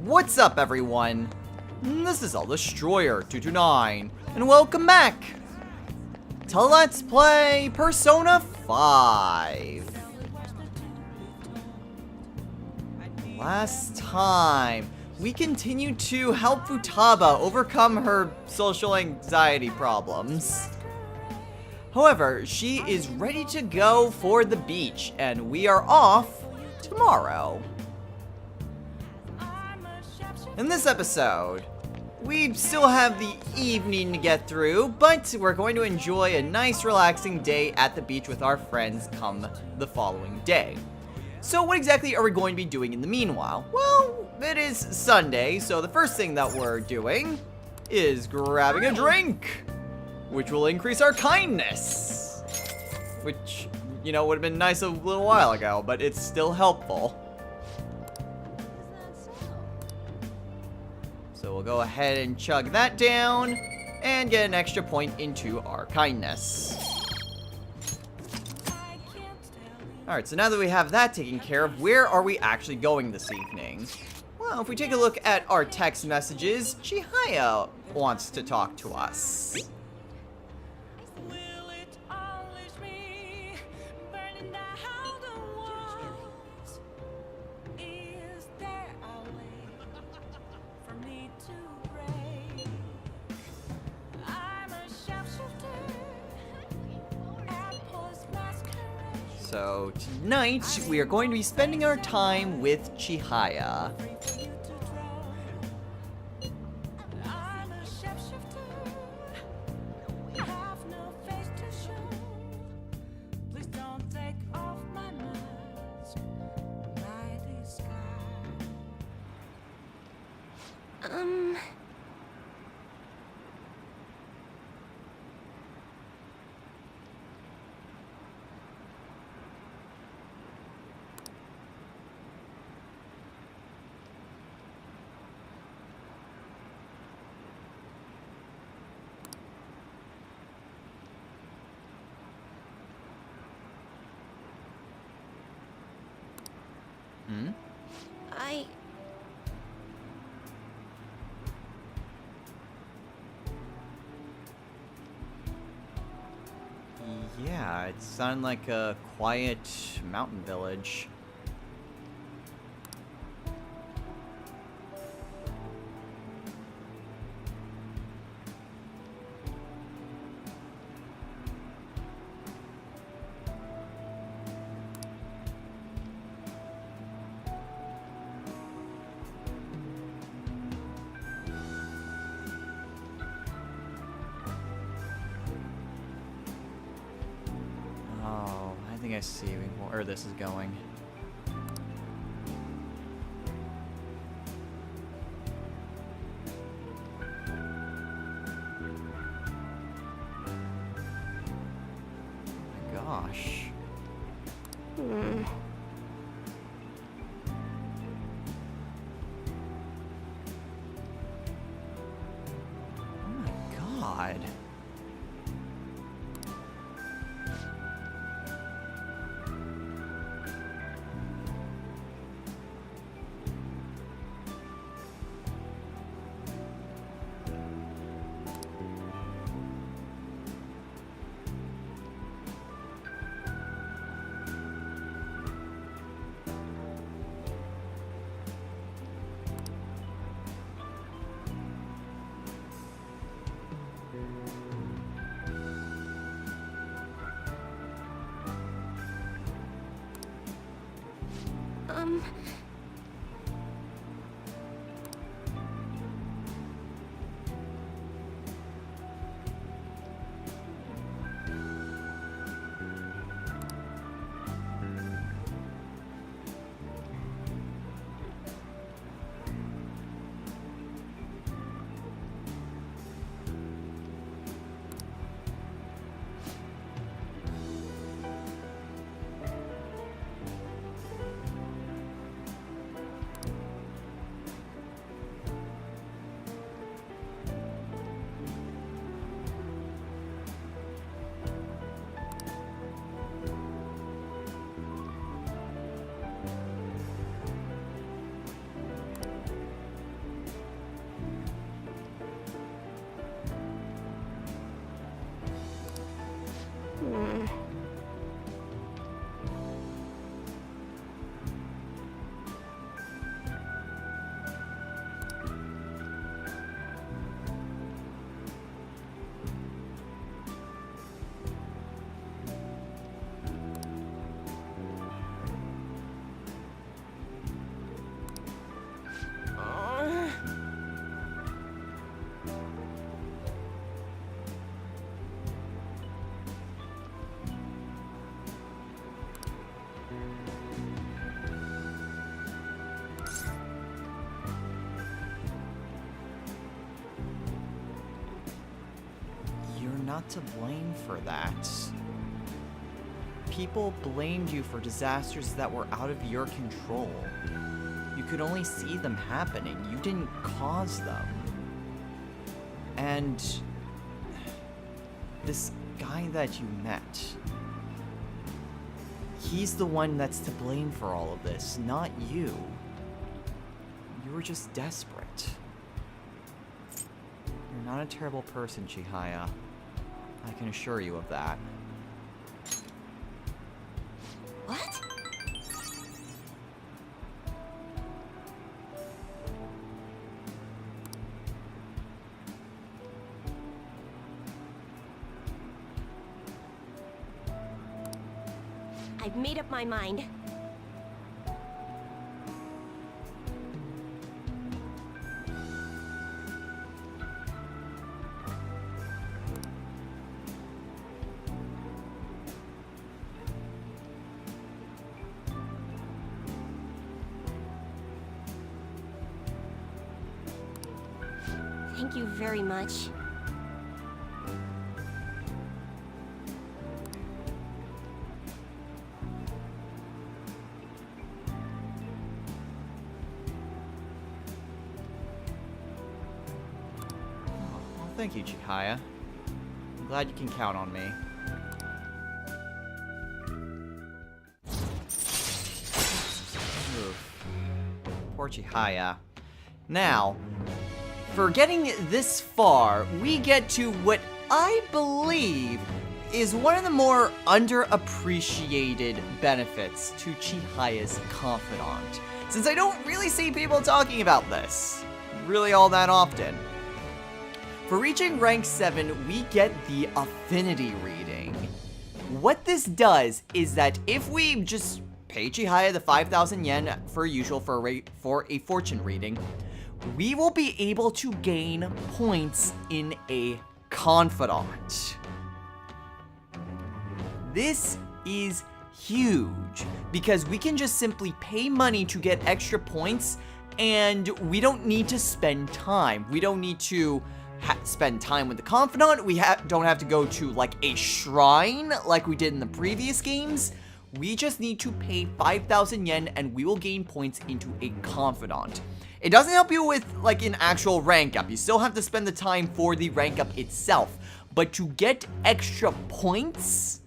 What's up, everyone? This is All Destroyer 229, and welcome back to Let's Play Persona 5. Last time, we continued to help Futaba overcome her social anxiety problems. However, she is ready to go for the beach, and we are off tomorrow. In this episode, we still have the evening to get through, but we're going to enjoy a nice relaxing day at the beach with our friends come the following day. So what exactly are we going to be doing in the meanwhile? Well, it is Sunday, so the first thing that we're doing is grabbing a drink, which will increase our kindness. Which, you know, would have been nice a little while ago, but it's still helpful. So we'll go ahead and chug that down and get an extra point into our kindness. Alright, so now that we have that taken care of, where are we actually going this evening? Well, if we take a look at our text messages, Chihaya wants to talk to us. So tonight, we are going to be spending our time with Chihaya. Yeah, it sounded like a quiet mountain village. I think I see where this is going. Oh my gosh. Oh my god. not to blame for that. People blamed you for disasters that were out of your control. You could only see them happening. You didn't cause them. And this guy that you met, he's the one that's to blame for all of this, not you. You were just desperate. You're not a terrible person, Chihaya. I can assure you of that. What? I've made up my mind. Thank you very much. Well, thank you, Chihaya. I'm glad you can count on me. Oof. Poor Chihaya. Now, for getting this far, we get to what I believe is one of the more underappreciated benefits to Chihaya's Confidant, since I don't really see people talking about this really all that often. For reaching rank 7, we get the Affinity reading. What this does is that if we just pay Chihaya the 5,000 yen for usual for a fortune reading, we will be able to gain points in a Confidant. This is huge because we can just simply pay money to get extra points, and we don't need to spend time. We don't need to spend time with the Confidant. We don't have to go to like a shrine like we did in the previous games. We just need to pay 5,000 yen and we will gain points into a Confidant. It doesn't help you with like an actual rank up. You still have to spend the time for the rank up itself. But to get extra points,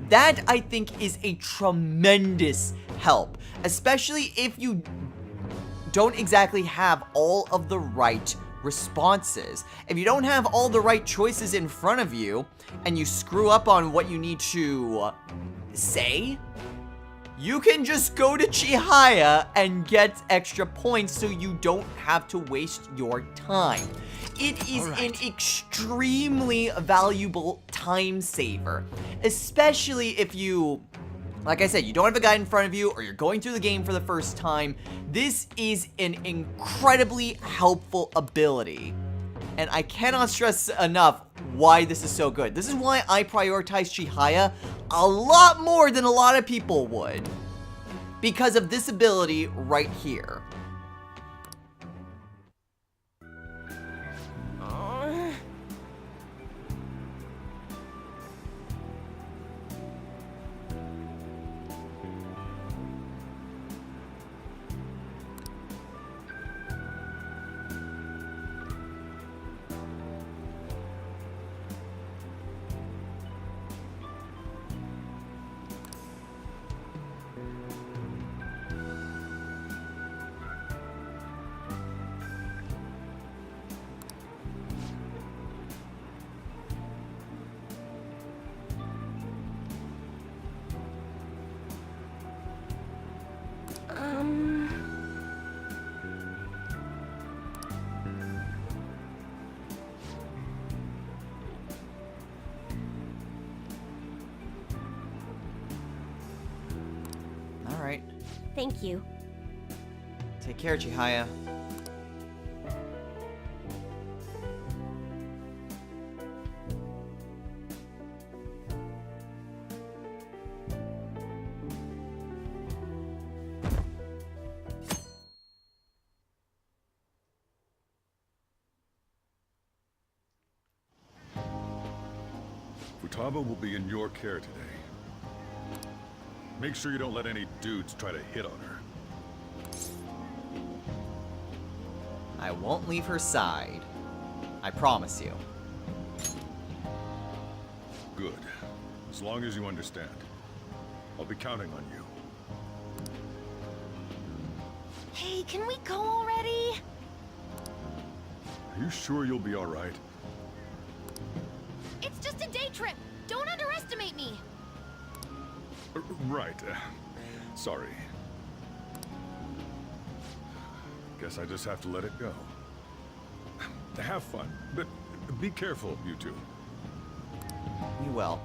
that I think is a tremendous help. Especially if you don't exactly have all of the right responses. If you don't have all the right choices in front of you, and you screw up on what you need to say, you can just go to Chihaya and get extra points so you don't have to waste your time. It is an extremely valuable time saver, especially if you, like I said, you don't have a guide in front of you or you're going through the game for the first time. This is an incredibly helpful ability, and I cannot stress enough why this is so good. This is why I prioritize Chihaya a lot more than a lot of people would, because of this ability right here. Alright. Thank you. Take care, Chihaya. Futaba will be in your care today. Make sure you don't let any dudes try to hit on her. I won't leave her side. I promise you. Good. As long as you understand. I'll be counting on you. Hey, can we go already? Are you sure you'll be all right? It's just a day trip. Don't underestimate me. Right. Sorry. Guess I just have to let it go. Have fun, but be careful, you two. You will.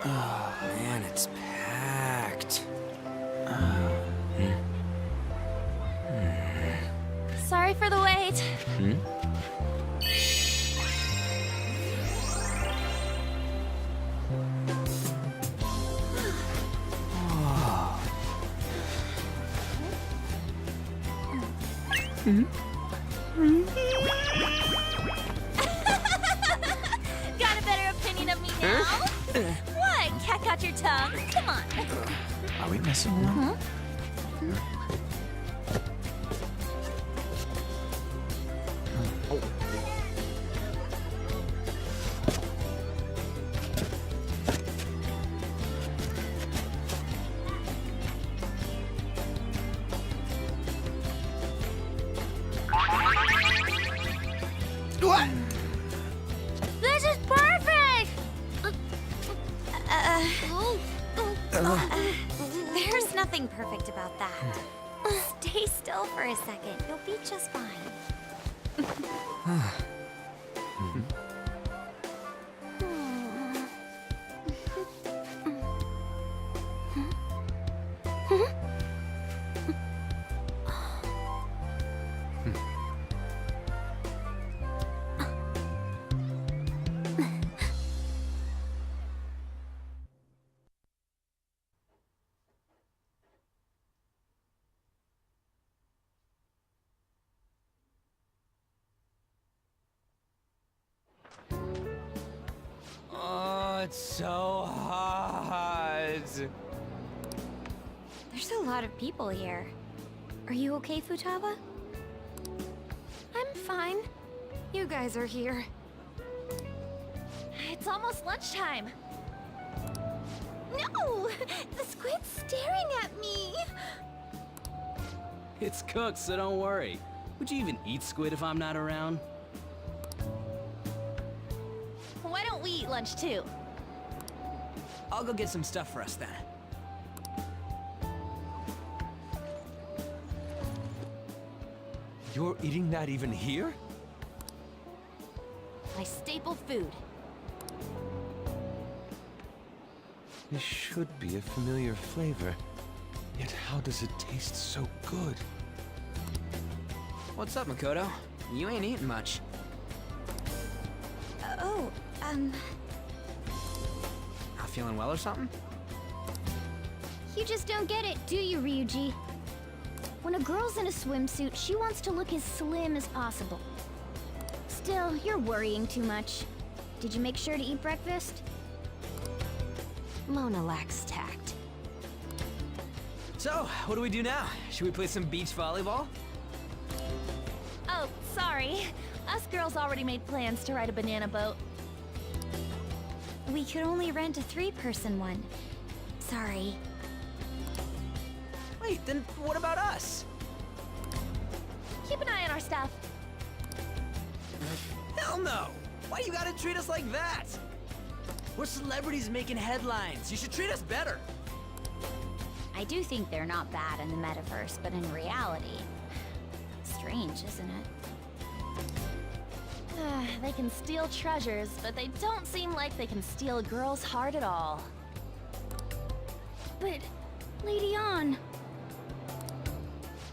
Oh man, it's packed. Sorry for the wait. Got a better opinion of me now? What? Cat got your tongue? Come on. Are we messing around? What? This is perfect! There's nothing perfect about that. Stay still for a second. You'll be just fine. Oh, it's so hot. There's a lot of people here. Are you okay, Futaba? I'm fine. You guys are here. It's almost lunchtime. No! The squid's staring at me! It's cooked, so don't worry. Would you even eat squid if I'm not around? Why don't we eat lunch too? I'll go get some stuff for us then. You're eating that even here? My staple food. This should be a familiar flavor. Yet how does it taste so good? What's up, Makoto? You ain't eating much. Not feeling well or something? You just don't get it, do you, Ryuji? When a girl's in a swimsuit, she wants to look as slim as possible. Still, you're worrying too much. Did you make sure to eat breakfast? Mona lacks tact. So, what do we do now? Should we play some beach volleyball? Oh, sorry. Us girls already made plans to ride a banana boat. We could only rent a 3-person one. Sorry. Wait, then what about us? Keep an eye on our stuff. Hell no! Why you gotta treat us like that? We're celebrities making headlines. You should treat us better. I do think they're not bad in the metaverse, but in reality... Strange, isn't it? They can steal treasures, but they don't seem like they can steal a girl's heart at all. But... Lady On...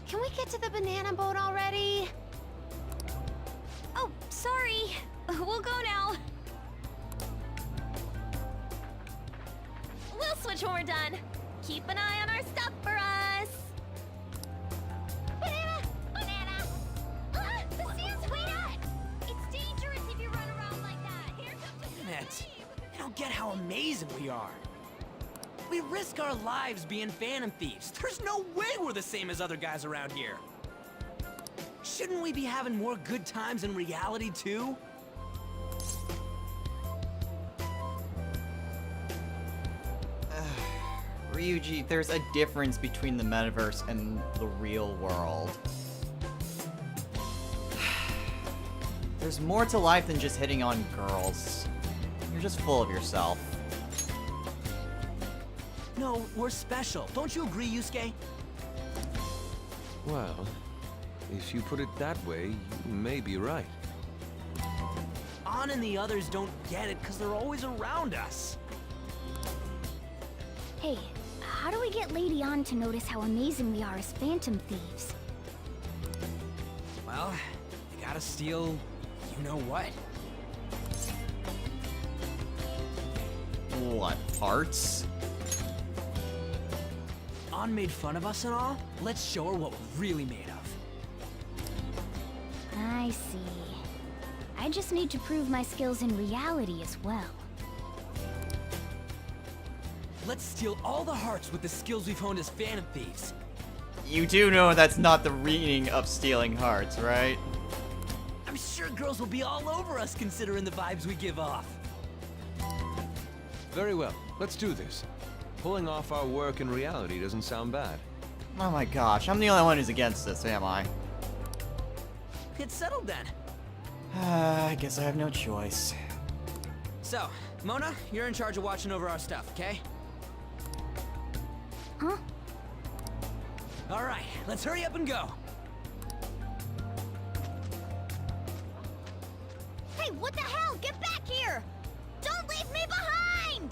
Can we get to the banana boat already? Oh, sorry. We'll go now. switch when we're done. Keep an eye on our stuff for us. Banana! Banana! Ah, the stairs, wait up! It's dangerous if you run around like that. Here comes the Damn it. I don't get how amazing we are. We risk our lives being phantom thieves. There's no way we're the same as other guys around here. Shouldn't we be having more good times in reality, too? Ryuji, there's a difference between the metaverse and the real world. There's more to life than just hitting on girls. You're just full of yourself. No, we're special. Don't you agree, Yusuke? Well, if you put it that way, you may be right. An and the others don't get it because they're always around us. Hey, how do we get Lady An to notice how amazing we are as phantom thieves? Well, you gotta steal you know what. What, parts? An made fun of us and all. Let's show her what we're really made of. I see. I just need to prove my skills in reality as well. Let's steal all the hearts with the skills we've honed as phantom thieves. You do know that's not the meaning of stealing hearts, right? I'm sure girls will be all over us considering the vibes we give off. Very well, let's do this. Pulling off our work in reality doesn't sound bad. Oh my gosh, I'm the only one who's against this, am I? It's settled then. I guess I have no choice. So, Mona, you're in charge of watching over our stuff, okay? Huh? All right, let's hurry up and go. Hey, what the hell? Get back here! Don't leave me behind!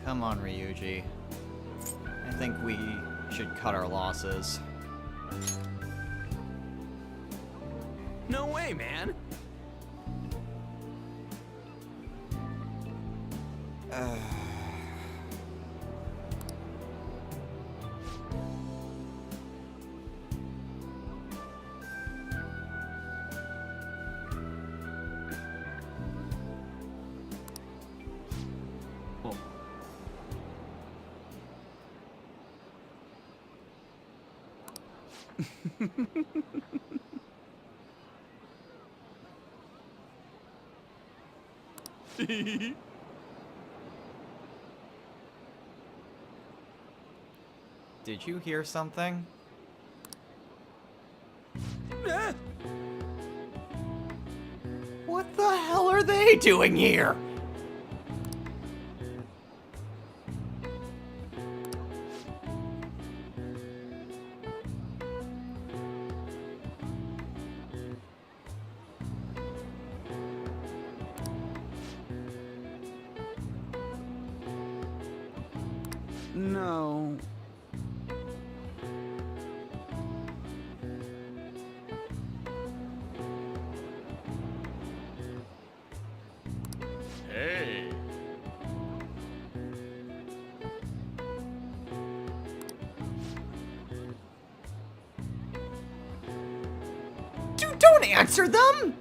Come on, Ryuji. I think we should cut our losses. No way, man. Did you hear something? What the hell are they doing here? No. Hey. Do Don't answer them!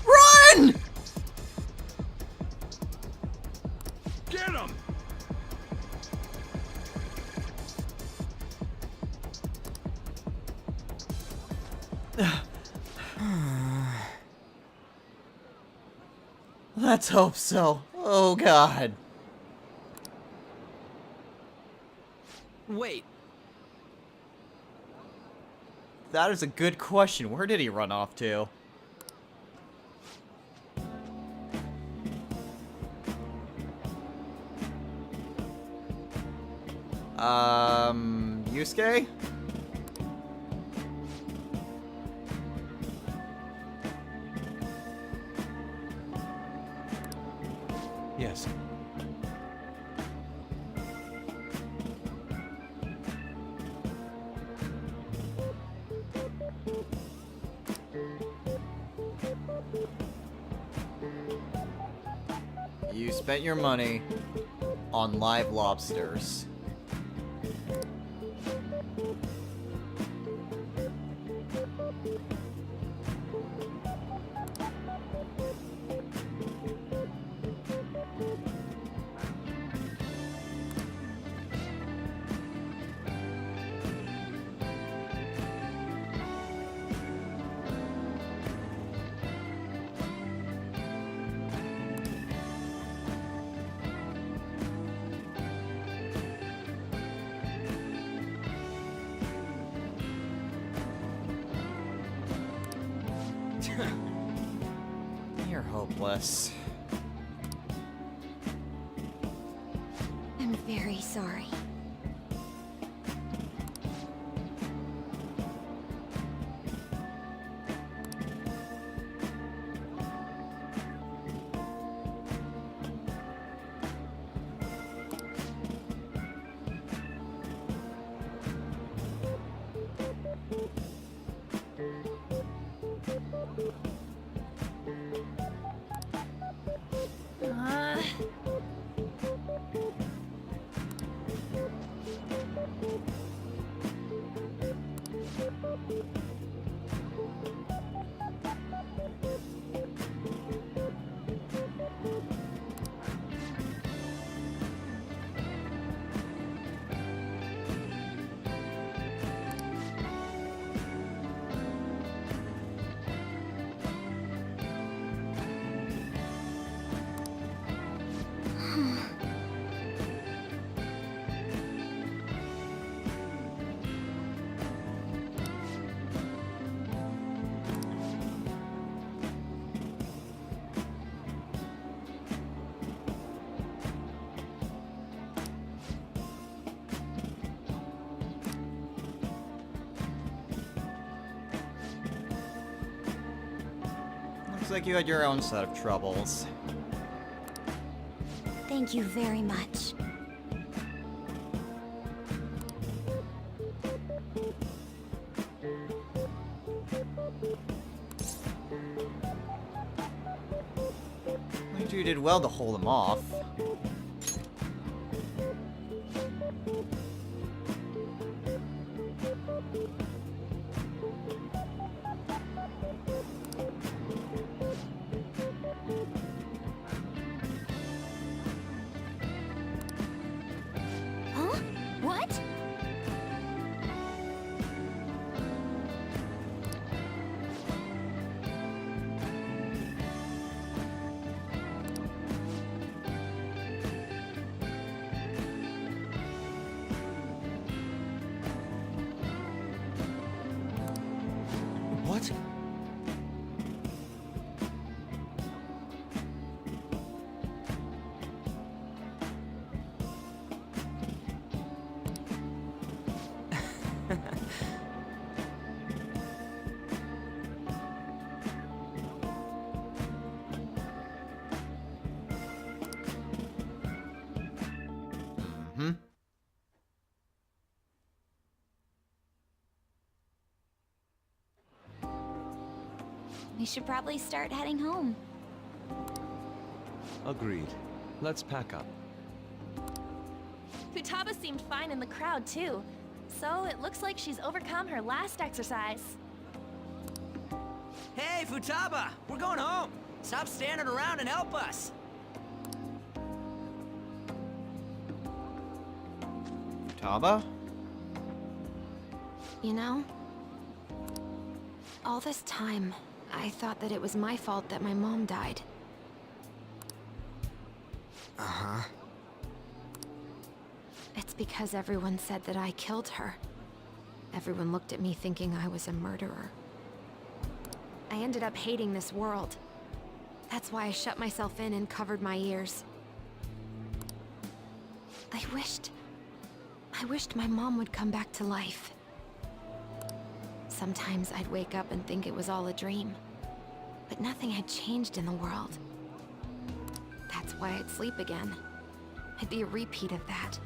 Run! Get him! Let's hope so. Oh god. Wait, That is a good question. Where did he run off to? Yusuke? Yes. You spent your money on live lobsters. You're hopeless. I'm very sorry. Looks like you had your own set of troubles. Thank you very much. You did well to hold him off. Huh? What? We should probably start heading home. Agreed. Let's pack up. Futaba seemed fine in the crowd, too. So it looks like she's overcome her last exercise. Hey, Futaba! We're going home! Stop standing around and help us! Futaba? You know, all this time, I thought that it was my fault that my mom died. Uh-huh. It's because everyone said that I killed her. Everyone looked at me thinking I was a murderer. I ended up hating this world. That's why I shut myself in and covered my ears. I wished my mom would come back to life. Sometimes I'd wake up and think it was all a dream. But nothing had changed in the world. That's why I'd sleep again. I'd be a repeat of that.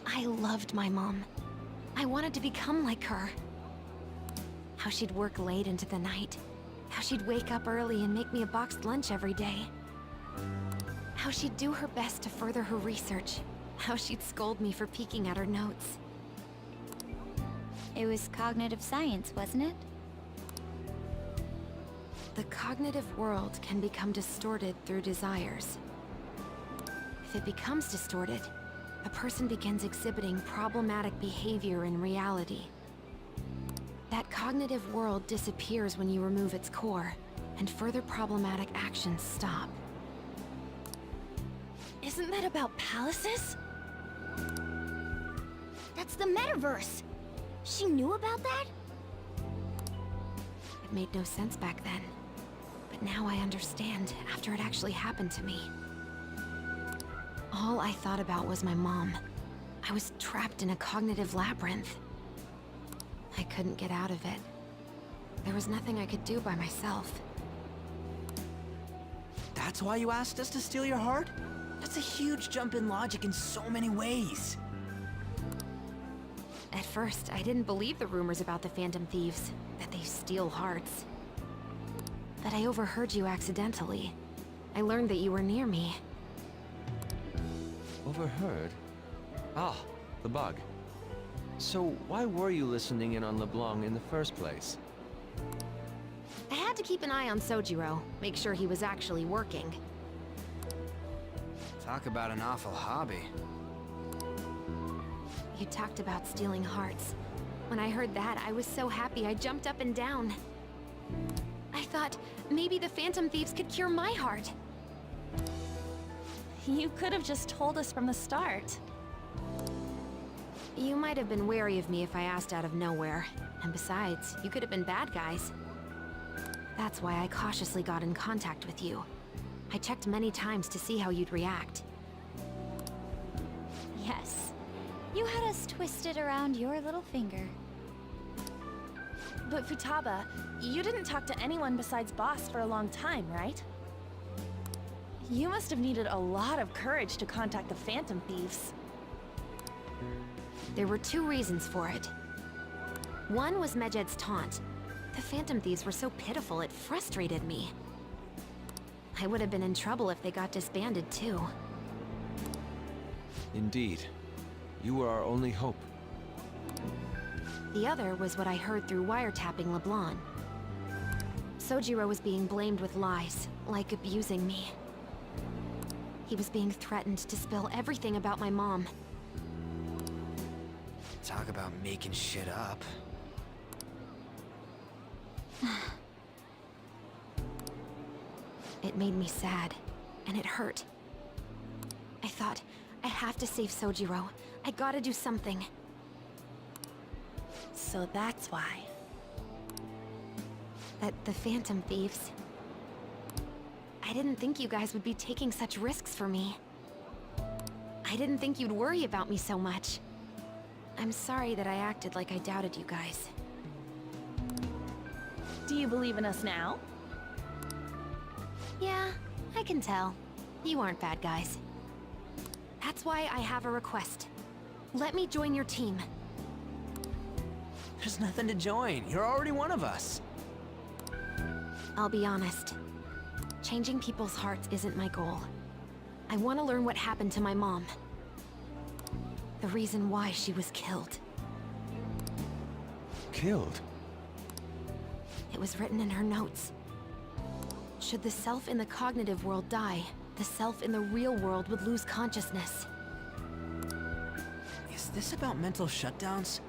I loved my mom. I wanted to become like her. How she'd work late into the night. How she'd wake up early and make me a boxed lunch every day. How she'd do her best to further her research. How she'd scold me for peeking at her notes. It was cognitive science, wasn't it? The cognitive world can become distorted through desires. If it becomes distorted, a person begins exhibiting problematic behavior in reality. That cognitive world disappears when you remove its core, and further problematic actions stop. Isn't that about palaces? That's the metaverse! She knew about that? It made no sense back then. But now I understand, after it actually happened to me. All I thought about was my mom. I was trapped in a cognitive labyrinth. I couldn't get out of it. There was nothing I could do by myself. That's why you asked us to steal your heart? That's a huge jump in logic in so many ways. At first, I didn't believe the rumors about the Phantom Thieves, that they steal hearts. But I overheard you accidentally. I learned that you were near me. Overheard? Ah, the bug. So why were you listening in on LeBlanc in the first place? I had to keep an eye on Sojiro, make sure he was actually working. Talk about an awful hobby. You talked about stealing hearts. When I heard that, I was so happy I jumped up and down. I thought maybe the Phantom Thieves could cure my heart. You could have just told us from the start. You might have been wary of me if I asked out of nowhere. And besides, you could have been bad guys. That's why I cautiously got in contact with you. I checked many times to see how you'd react. Yes. You had us twisted around your little finger. But Futaba, you didn't talk to anyone besides Boss for a long time, right? You must have needed a lot of courage to contact the Phantom Thieves. There were two reasons for it. One was Medjed's taunt. The Phantom Thieves were so pitiful, it frustrated me. I would have been in trouble if they got disbanded too. Indeed. You were our only hope. The other was what I heard through wiretapping LeBlanc. Sojiro was being blamed with lies, like abusing me. He was being threatened to spill everything about my mom. Talk about making shit up. It made me sad, and it hurt. I thought, I have to save Sojiro. I gotta do something. So that's why. That the Phantom Thieves... I didn't think you guys would be taking such risks for me. I didn't think you'd worry about me so much. I'm sorry that I acted like I doubted you guys. Do you believe in us now? Yeah, I can tell. You aren't bad guys. That's why I have a request. Let me join your team. There's nothing to join. You're already one of us. I'll be honest. Changing people's hearts isn't my goal. I want to learn what happened to my mom. The reason why she was killed. Killed? It was written in her notes. Should the self in the cognitive world die, the self in the real world would lose consciousness. Is this about mental shutdowns?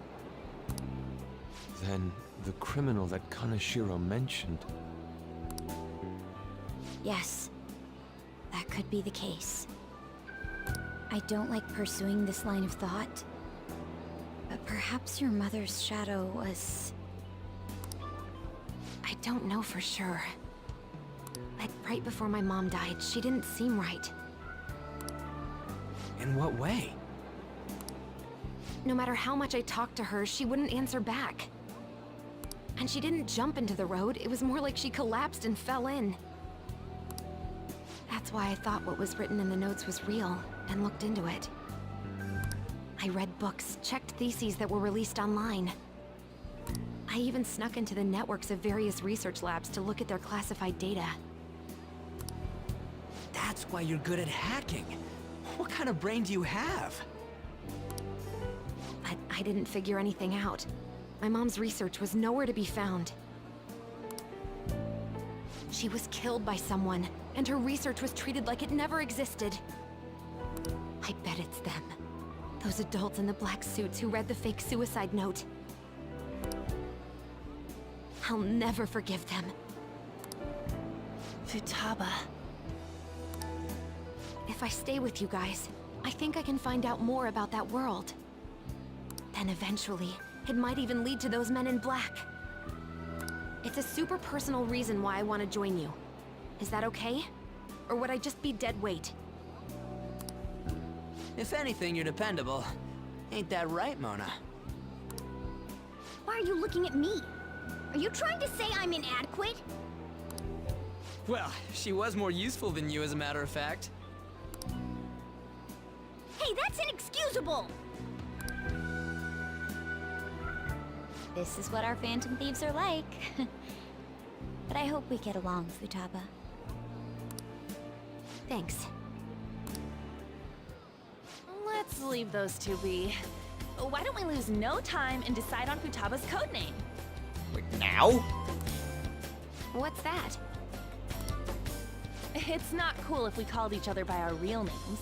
Then the criminal that Kaneshiro mentioned. Yes, that could be the case. I don't like pursuing this line of thought, but perhaps your mother's shadow was... I don't know for sure. Like right before my mom died, she didn't seem right. In what way? No matter how much I talked to her, she wouldn't answer back. And she didn't jump into the road, it was more like she collapsed and fell in. That's why I thought what was written in the notes was real, and looked into it. I read books, checked theses that were released online. I even snuck into the networks of various research labs to look at their classified data. That's why you're good at hacking. What kind of brain do you have? But I didn't figure anything out. My mom's research was nowhere to be found. She was killed by someone, and her research was treated like it never existed. I bet it's them. Those adults in the black suits who read the fake suicide note. I'll never forgive them. Futaba. If I stay with you guys, I think I can find out more about that world. Then eventually, it might even lead to those men in black. It's a super personal reason why I want to join you. Is that okay? Or would I just be dead weight? If anything, you're dependable. Ain't that right, Mona? Why are you looking at me? Are you trying to say I'm inadequate? Well, she was more useful than you, as a matter of fact. Hey, that's inexcusable! This is what our Phantom Thieves are like. But I hope we get along, Futaba. Thanks. Let's leave those two be. Why don't we lose no time and decide on Futaba's codename? Wait, now? What's that? It's not cool if we called each other by our real names.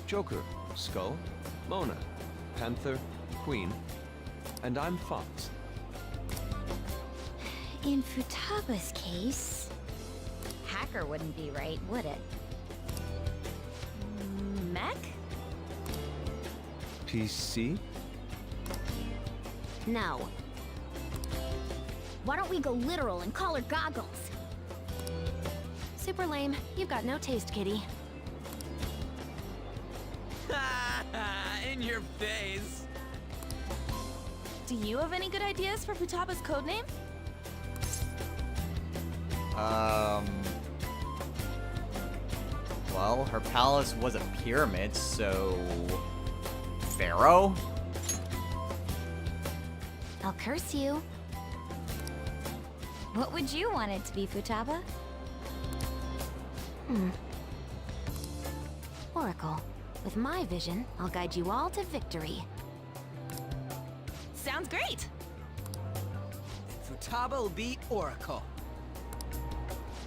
Joker, Skull, Mona, Panther, Queen, and I'm Fox. In Futaba's case... Hacker wouldn't be right, would it? Mech? PC? No. Why don't we go literal and call her Goggles? Super lame. You've got no taste, kitty. In your face. Do you have any good ideas for Futaba's codename? Well, her palace was a pyramid, so... Pharaoh? I'll curse you. What would you want it to be, Futaba? Oracle. With my vision, I'll guide you all to victory. Sounds great! Futaba will beat Oracle.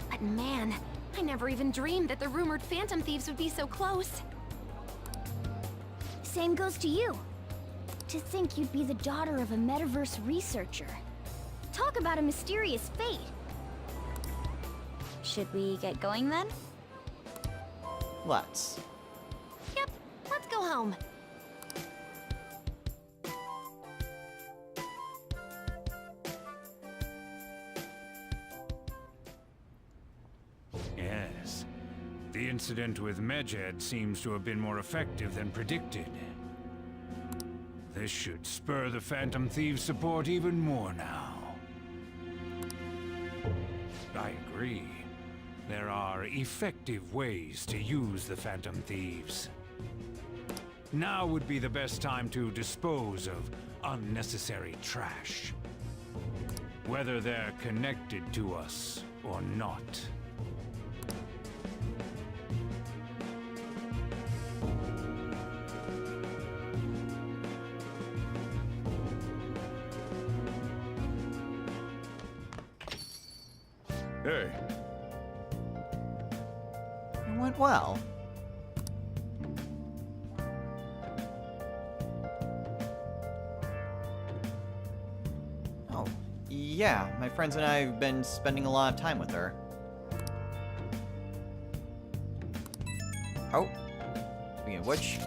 But man, I never even dreamed that the rumored Phantom Thieves would be so close. Same goes to you. To think you'd be the daughter of a metaverse researcher. Talk about a mysterious fate. Should we get going then? Let's. Yep, let's go home. Yes. The incident with Medjed seems to have been more effective than predicted. This should spur the Phantom Thieves' support even more now. I agree. There are effective ways to use the Phantom Thieves. Now would be the best time to dispose of unnecessary trash. Whether they're connected to us or not. Hey, It went well. Oh, yeah, my friends and I have been spending a lot of time with her. Oh, speaking of which,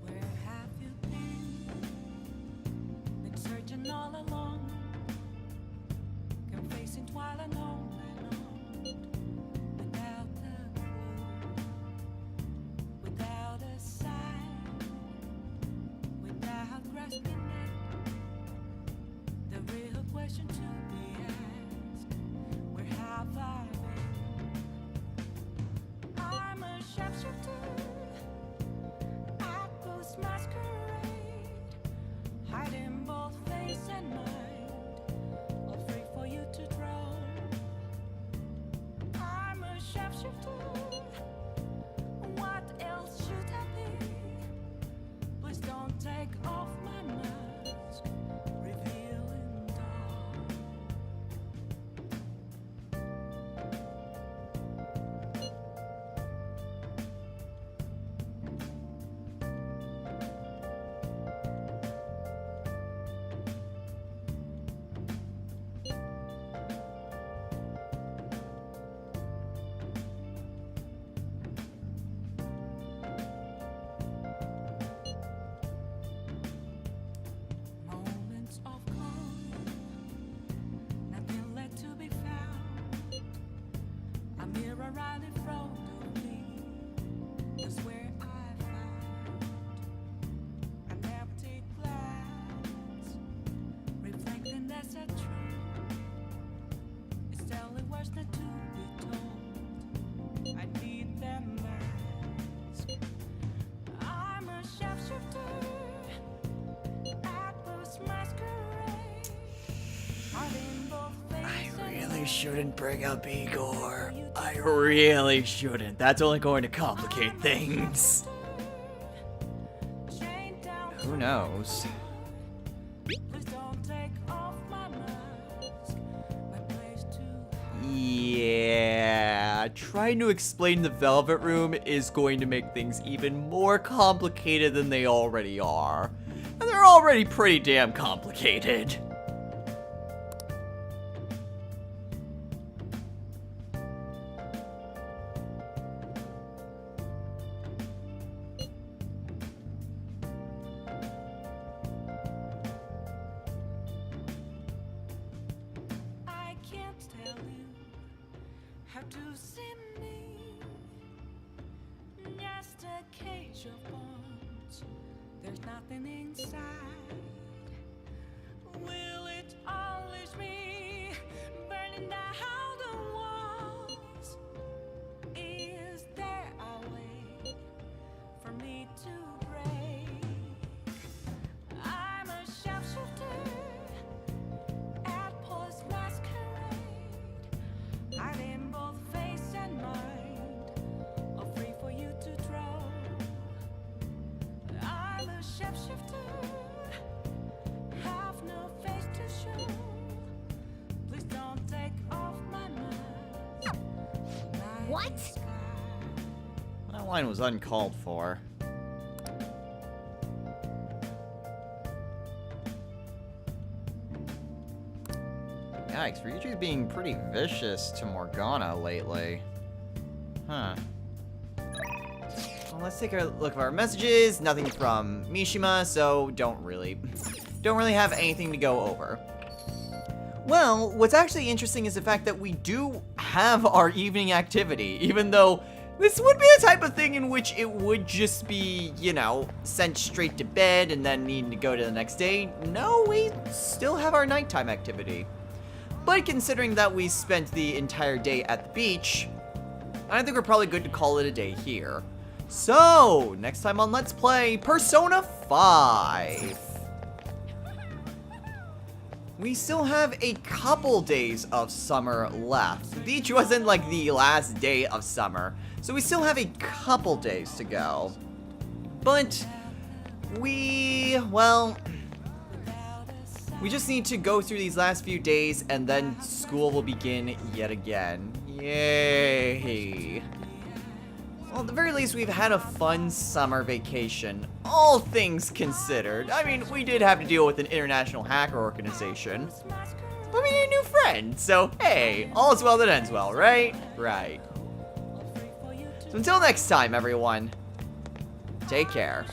Where have you been? Been searching all along, confessing while alone and on, without a clue, without a sign, without grasping it. The real question to be asked: where have I been? I'm a sharpshooter. I post masquerade, hiding both face and mind, all free for you to draw. I'm a sharpshooter. What else should I be? Please don't take off my mask, revealing dawn. Moments of calm, nothing left to be found. A mirror right in front of me, that's where I found an empty glass, reflecting as a truth. It's telling words not to be told. I need them mask. I'm a sharpshooter. I really shouldn't bring up Igor. I really shouldn't. That's only going to complicate things. Who knows? Yeah, trying to explain the Velvet Room is going to make things even more complicated than they already are. And they're already pretty damn complicated. I can't tell you how to see me. Just a cage of bones. There's nothing inside. Will it unleash me, burning down the walls? Is there a way for me to break? I'm a sharpshooter at post masquerade, hiding both face and mind, all free for you to draw. I'm a shapeshifter, have no face to show. Please don't take off my mask. What? That line was uncalled for. Yikes, Ryuji's being pretty vicious to Morgana lately. Huh. Well, let's take a look at our messages. Nothing from Mishima, so don't really have anything to go over. Well, what's actually interesting is the fact that we do have our evening activity, even though this would be a type of thing in which it would just be, you know, sent straight to bed and then needing to go to the next day. No, we still have our nighttime activity. But considering that we spent the entire day at the beach, I think we're probably good to call it a day here. So, next time on Let's Play Persona 5. We still have a couple days of summer left. The beach wasn't like the last day of summer, so we still have a couple days to go. But we just need to go through these last few days and then school will begin yet again. Yay! Well, at the very least, we've had a fun summer vacation, all things considered. I mean, we did have to deal with an international hacker organization, but we need a new friend, so hey, all's well that ends well, right? Right. So until next time, everyone, take care.